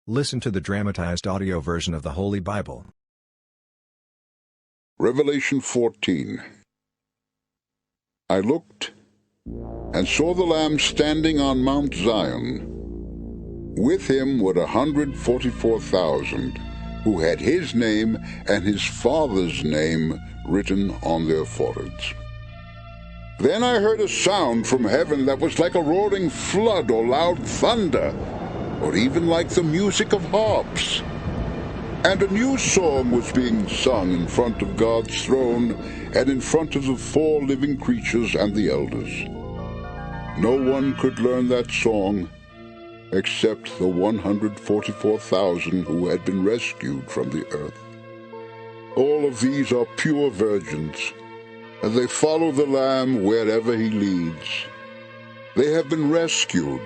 Listen to the dramatized audio version of the Holy Bible. Revelation 14. I looked and saw the Lamb standing on Mount Zion. With him were 144,000 who had his name and his Father's name written on their foreheads. Then I heard a sound from heaven that was like a roaring flood or loud thunder, or even like the music of harps. And a new song was being sung in front of God's throne and in front of the 4 living creatures and the elders. No one could learn that song except the 144,000 who had been rescued from the earth. All of these are pure virgins, and they follow the Lamb wherever he leads. They have been rescued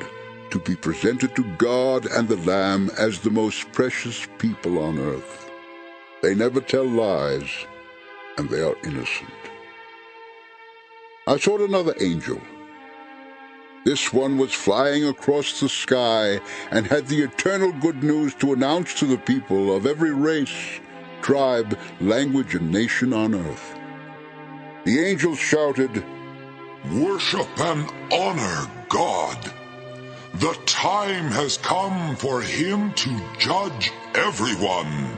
to be presented to God and the Lamb as the most precious people on earth. They never tell lies, and they are innocent. I saw another angel. This one was flying across the sky and had the eternal good news to announce to the people of every race, tribe, language, and nation on earth. The angel shouted, "Worship and honor God. The time has come for him to judge everyone.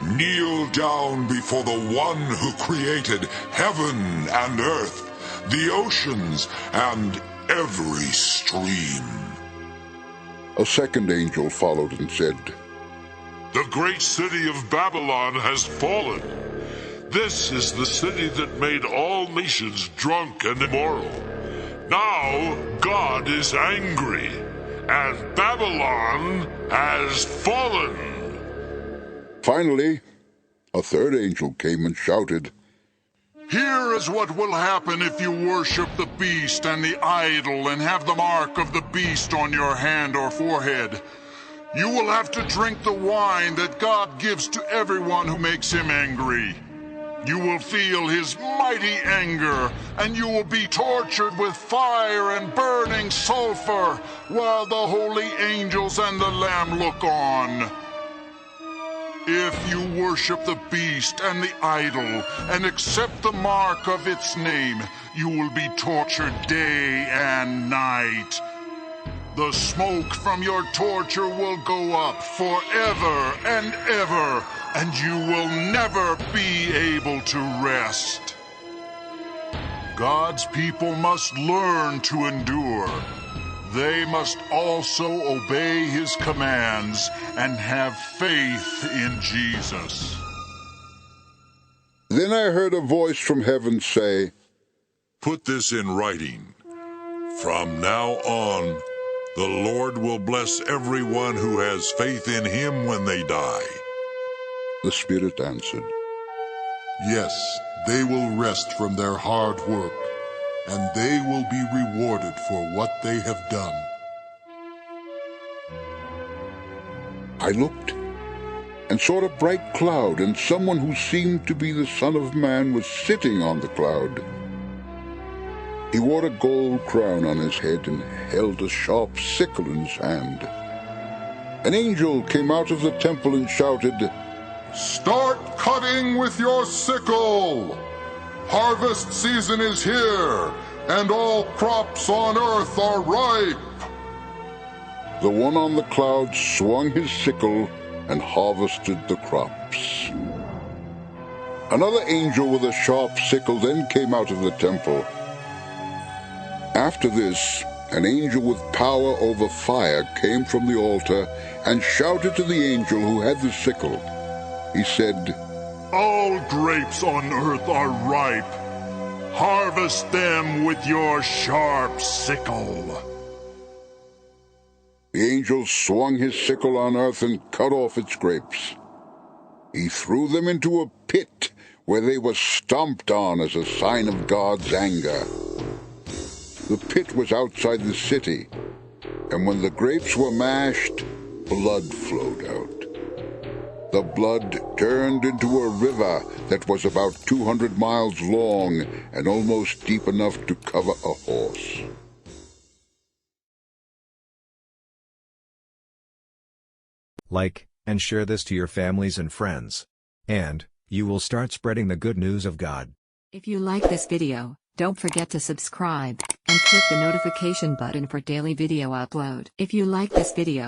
Kneel down before the one who created heaven and earth, the oceans, and every stream." A second angel followed and said, "The great city of Babylon has fallen. This is the city that made all nations drunk and immoral. Now God is angry, and Babylon has fallen." Finally, a third angel came and shouted, "Here is what will happen if you worship the beast and the idol and have the mark of the beast on your hand or forehead. You will have to drink the wine that God gives to everyone who makes him angry. You will feel his mighty anger, and you will be tortured with fire and burning sulfur while the holy angels and the Lamb look on. If you worship the beast and the idol and accept the mark of its name, you will be tortured day and night. The smoke from your torture will go up forever and ever, and you will never be able to rest." God's people must learn to endure. They must also obey his commands and have faith in Jesus. Then I heard a voice from heaven say, "Put this in writing. From now on, the Lord will bless everyone who has faith in him when they die." The Spirit answered, "Yes, they will rest from their hard work, and they will be rewarded for what they have done." I looked and saw a bright cloud, and someone who seemed to be the Son of Man was sitting on the cloud. He wore a gold crown on his head and held a sharp sickle in his hand. An angel came out of the temple and shouted, "Start cutting with your sickle! Harvest season is here, and all crops on earth are ripe." The one on the cloud swung his sickle and harvested the crops. Another angel with a sharp sickle then came out of the temple. After this, an angel with power over fire came from the altar and shouted to the angel who had the sickle. He said, "All grapes on earth are ripe. Harvest them with your sharp sickle." The angel swung his sickle on earth and cut off its grapes. He threw them into a pit where they were stomped on as a sign of God's anger. The pit was outside the city, and when the grapes were mashed, blood flowed out. The blood turned into a river that was about 200 miles long and almost deep enough to cover a horse. like, and share this to your families and friends. And you will start spreading the good news of God. If you like this video, don't forget to subscribe and click the notification button for daily video upload. If you like this video,